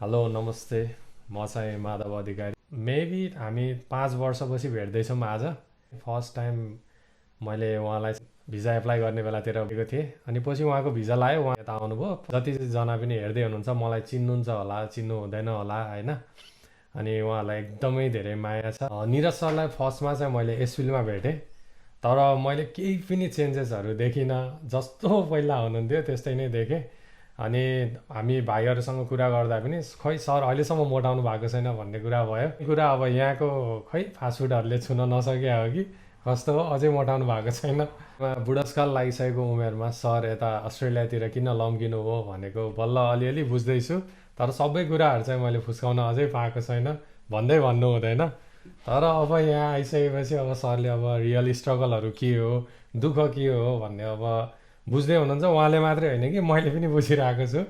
Hello नमस्ते। म चाहिँ माधव अधिकारी। मेबी हामी 5 वर्षपछि भेट्दैछौँ आज। फर्स्ट टाइम मैले उहाँलाई भिजा एप्लाई गर्ने बेलातिर भेटेको थिएँ अनि पछि उहाँको भिजा लाग्यो, उहाँ यता आउनुभयो। जतिजना पनि हेर्दै हुनुहुन्छ मलाई चिन्नुहुन्छ होला चिन्नु हुँदैन होला होइन। अनि उहाँलाई एकदमै धेरै माया छ। निरज सरलाई फर्स्टमा चाहिँ मैले एसफिल्डमा भेटेँ, तर मैले केही पनि चेन्जेसहरू देखिनँ। जस्तो पहिला हुनुहुन्थ्यो त्यस्तै नै देखेँ। अनि हामी भाइहरूसँग कुरा गर्दा पनि खै सर अहिलेसम्म मोटाउनु भएको छैन भन्ने कुरा भयो। कुरा अब यहाँको खै फास्टफुडहरूले छुन नसके हो कि कस्तो हो, अझै मोटाउनु भएको छैन। बुढेसकाल लागिसकेको उमेरमा सर यता अस्ट्रेलियातिर किन लम्किनु हो भनेको बल्ल अलिअलि बुझ्दैछु। तर सबै कुराहरू चाहिँ मैले फुस्काउन अझै पाएको छैन, भन्दै भन्नु हुँदैन। तर अब यहाँ आइसकेपछि अब सरले अब रियल स्ट्रगलहरू के हो, दुःख के हो भन्ने अब बुझ्दै हुनुहुन्छ। उहाँले मात्रै होइन कि मैले पनि बुझिरहेको छु।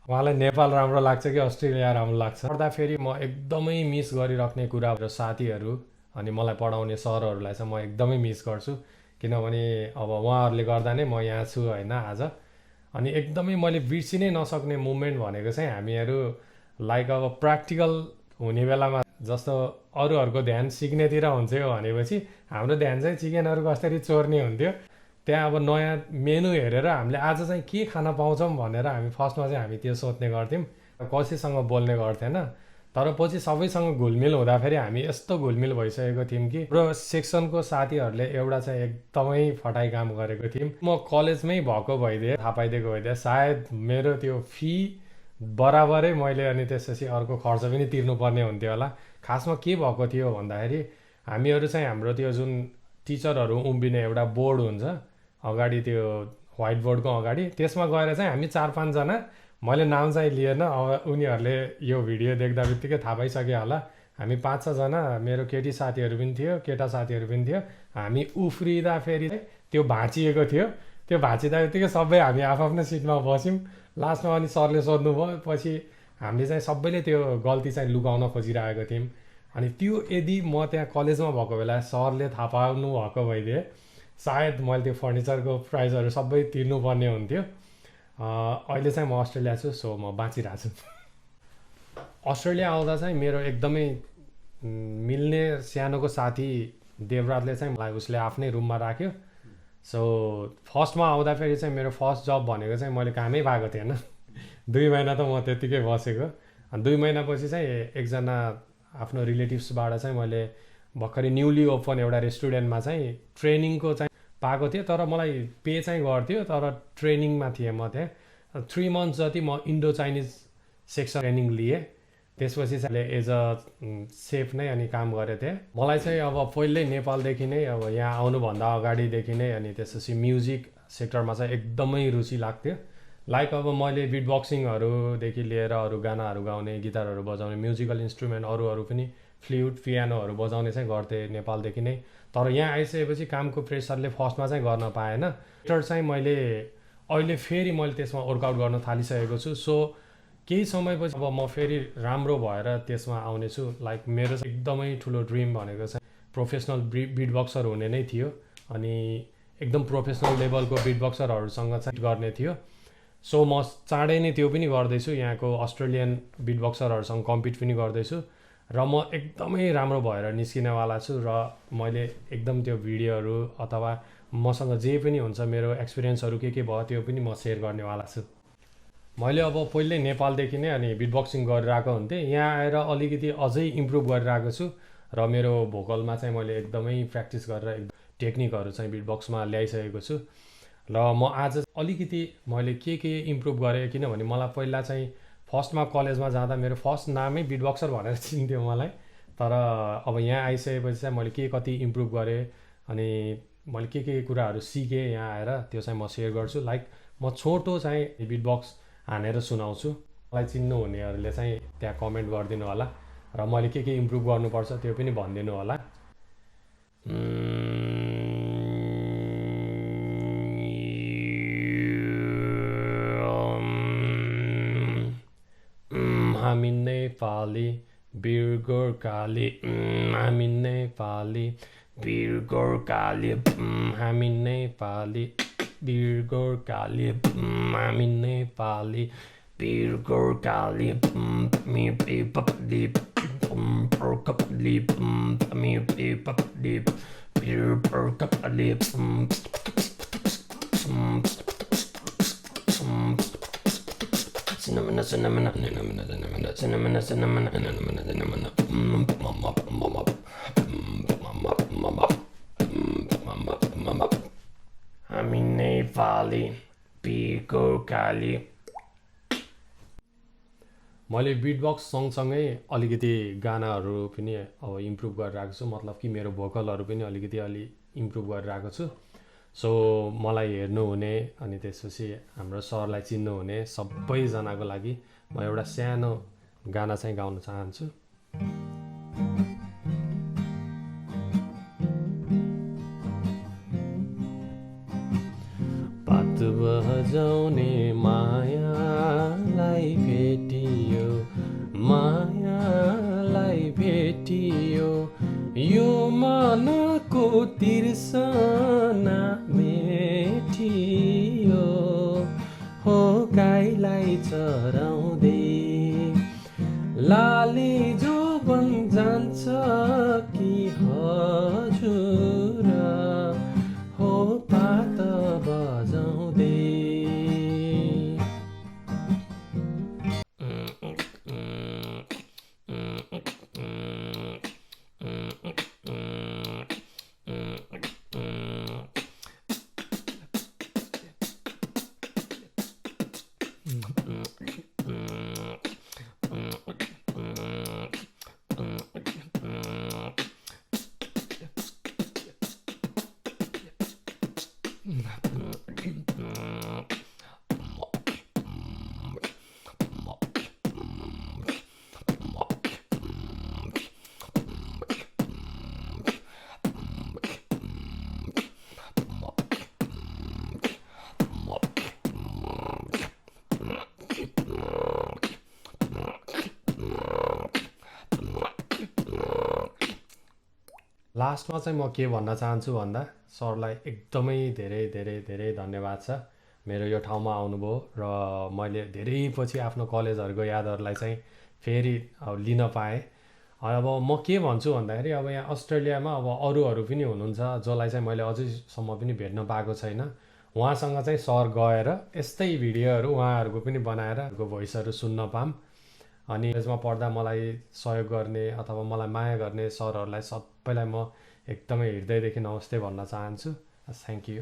उहाँलाई नेपाल राम्रो लाग्छ कि अस्ट्रेलिया राम्रो लाग्छ पढ्दाखेरि म एकदमै मिस गरिराख्ने कुरा साथीहरू अनि मलाई पढाउने सरहरूलाई चाहिँ म एकदमै मिस गर्छु। किनभने अब उहाँहरूले गर्दा नै म यहाँ छु होइन आज। अनि एकदमै मैले बिर्सिनै नसक्ने मुमेन्ट भनेको चाहिँ हामीहरू लाइक अब प्र्याक्टिकल हुने बेलामा जस्तो अरूहरूको ध्यान सिक्नेतिर हुन्थ्यो भनेपछि हाम्रो ध्यान चाहिँ चिकनहरू कसरी चोर्ने हुन्थ्यो। त्यहाँ अब नयाँ मेनु हेरेर हामीले आज चाहिँ के खान पाउँछौँ भनेर हामी फर्स्टमा चाहिँ हामी त्यो सोध्ने गर्थ्यौँ, कसैसँग बोल्ने गर्थेन। तर पछि सबैसँग घुलमिल हुँदाखेरि हामी यस्तो घुलमिल भइसकेको थियौँ कि हाम्रो सेक्सनको साथीहरूले एउटा चाहिँ एकदमै फटाइ काम गरेको थियौँ। म कलेजमै भएको भइदिएँ, थाहा पाइदिएको भइदिएँ सायद मेरो त्यो फी बराबरै मैले अनि त्यसपछि अर्को खर्च पनि तिर्नुपर्ने हुन्थ्यो होला। खासमा के भएको थियो भन्दाखेरि हामीहरू चाहिँ हाम्रो त्यो जुन टिचरहरू उभिने एउटा बोर्ड हुन्छ अगाडि, त्यो व्हाइट बोर्डको अगाडि, त्यसमा गएर चाहिँ हामी 4-5जना, मैले नाम चाहिँ लिएन, अब उनीहरूले यो भिडियो देख्दा बित्तिकै थाहा पाइसक्यो होला। हामी 5-6जना, मेरो केटी साथीहरू पनि थियो, केटा साथीहरू पनि थियो। हामी उफ्रिँदा फेरि त्यो भाँचिएको थियो। त्यो भाँचिँदा बित्तिकै सबै हामी आफ्नो सिटमा बस्यौँ। लास्टमा अनि सरले सोध्नुभयो, पछि हामीले चाहिँ सबैले त्यो गल्ती चाहिँ लुकाउन खोजिरहेको थियौँ। अनि त्यो यदि म त्यहाँ कलेजमा भएको बेला सरले थाहा पाउनु भएको भइदिए सायद मैले त्यो फर्निचरको प्राइसहरू सबै तिर्नुपर्ने हुन्थ्यो। अहिले चाहिँ म अस्ट्रेलिया छु, सो म बाँचिरहेको छु। अस्ट्रेलिया आउँदा चाहिँ मेरो एकदमै मिल्ने सानोको साथी देवराजले चाहिँ मलाई उसले आफ्नै रुममा राख्यो। सो फर्स्टमा आउँदाखेरि चाहिँ मेरो फर्स्ट जब भनेको चाहिँ मैले कामै पाएको थिएन। 2 महिना त म त्यत्तिकै बसेको। 2 महिनापछि चाहिँ एकजना आफ्नो रिलेटिभ्सबाट चाहिँ मैले भर्खरै न्युली ओपन एउटा रेस्टुरेन्टमा चाहिँ ट्रेनिङको चाहिँ पाएको थिएँ। तर मलाई पे चाहिँ गर्थ्यो, तर ट्रेनिङमा थिएँ म त्यहाँ। 3 मन्थ्स जति म इन्डो चाइनिज सेक्सन ट्रेनिङ लिएँ। त्यसपछि चाहिँ एज अ सेफ नै अनि काम गरेको थिएँ। मलाई चाहिँ अब पहिल्यै नेपालदेखि नै अब यहाँ आउनुभन्दा अगाडिदेखि नै अनि त्यसपछि म्युजिक सेक्टरमा चाहिँ एकदमै रुचि लाग्थ्यो। लाइक अब मैले बिट बक्सिङहरूदेखि लिएर अरू गानाहरू गाउने, गिटारहरू बजाउने, म्युजिकल इन्स्ट्रुमेन्ट अरू पनि फ्लुट, पियानोहरू बजाउने चाहिँ गर्थेँ नेपालदेखि नै। तर यहाँ आइसकेपछि कामको प्रेसरले फर्स्टमा चाहिँ गर्न पाएन। लेटर चाहिँ मैले अहिले फेरि मैले त्यसमा वर्कआउट गर्न थालिसकेको छु। सो केही समयपछि अब म फेरि राम्रो भएर त्यसमा आउनेछु। लाइक मेरो चाहिँ एकदमै ठुलो ड्रिम भनेको चाहिँ प्रोफेसनल बिट बक्सर हुने नै थियो। अनि एकदम प्रोफेसनल लेभलको बिट बक्सरहरूसँग चाहिँ गर्ने थियो। सो म चाँडै नै त्यो पनि गर्दैछु, यहाँको अस्ट्रेलियन बिट बक्सरहरूसँग कम्पिट पनि गर्दैछु र म एकदमै राम्रो भएर निस्किनेवाला छु। र मैले एकदम त्यो भिडियोहरू अथवा मसँग जे पनि हुन्छ मेरो एक्सपिरियन्सहरू के भयो त्यो पनि म सेयर गर्नेवाला छु। मैले अब पहिल्यै नेपालदेखि नै अनि बिट बक्सिङ गरिरहेको हुन्थेँ। यहाँ आएर अलिकति अझै इम्प्रुभ गरिरहेको छु र मेरो भोकलमा चाहिँ मैले एकदमै प्र्याक्टिस गरेर टेक्निकहरू चाहिँ बिट बक्समा ल्याइसकेको छु। र म आज अलिकति मैले के इम्प्रुभ गरेँ, किनभने मलाई पहिला चाहिँ फर्स्टमा कलेजमा जाँदा मेरो फर्स्ट नामै बिट बक्सर भनेर चिन्थ्यो मलाई। तर अब यहाँ आइसकेपछि चाहिँ मैले कति इम्प्रुभ गरेँ अनि मैले के कुराहरू सिकेँ यहाँ आएर, त्यो चाहिँ म सेयर गर्छु। लाइक म छोटो चाहिँ बिट बक्स हानेर सुनाउँछु। मलाई चिन्नु हुनेहरूले चाहिँ त्यहाँ कमेन्ट गरिदिनु होला र मैले के इम्प्रुभ गर्नुपर्छ त्यो पनि भनिदिनु होला। हामी नेपाली वीर गोर्खाली, हामी नेपाली वीर गोर्खाली, हामी नेपाली वीर गोर्खाली, हामी Nepali Bir Gorkali, me be puppy, per couple, me be puppy, bir per couple, cinnamon, cinnamon, cinnamon, cinnamon, cinnamon, cinnamon, cinnamon, mama, हामी नेपाली बिरको काली। मैले बिटबक्स सँगसँगै अलिकति गानाहरू पनि अब इम्प्रुभ गरेर आएको छु, मतलब कि मेरो भोकलहरू पनि अलिकति इम्प्रुभ गरेर आएको छु। सो मलाई हेर्नुहुने अनि त्यसपछि हाम्रो सरलाई चिन्नुहुने सबैजनाको लागि म एउटा सानो गाना चाहिँ गाउन चाहन्छु। पात बजाउने मायालाई भेटियो, मायालाई भेटियो, यो मनको तिर्सना मेटियो। हो गाईलाई चराउँदै लाली जो बन जान्छ कि हजुर, हो पात बजाउँदै। लास्टमा चाहिँ म के भन्न चाहन्छु भन्दा सरलाई एकदमै धेरै धेरै धेरै धन्यवाद छ मेरो यो ठाउँमा आउनुभयो र मैले धेरै पछि आफ्नो कलेजहरूको यादहरूलाई चाहिँ फेरि लिन पाएँ। अब म के भन्छु भन्दाखेरि अब यहाँ अस्ट्रेलियामा अब अरूहरू पनि हुनुहुन्छ जसलाई चाहिँ मैले अझैसम्म पनि भेट्न पाएको छैन। उहाँसँग चाहिँ सर गएर यस्तै भिडियोहरू उहाँहरूको पनि बनाएर भोइसहरू सुन्न पाऊँ। अनि यसमा पढ्दा मलाई सहयोग गर्ने अथवा मलाई माया गर्ने सरहरूलाई सबैलाई म एकदमै हृदयदेखि नमस्ते भन्न चाहन्छु। Thank you.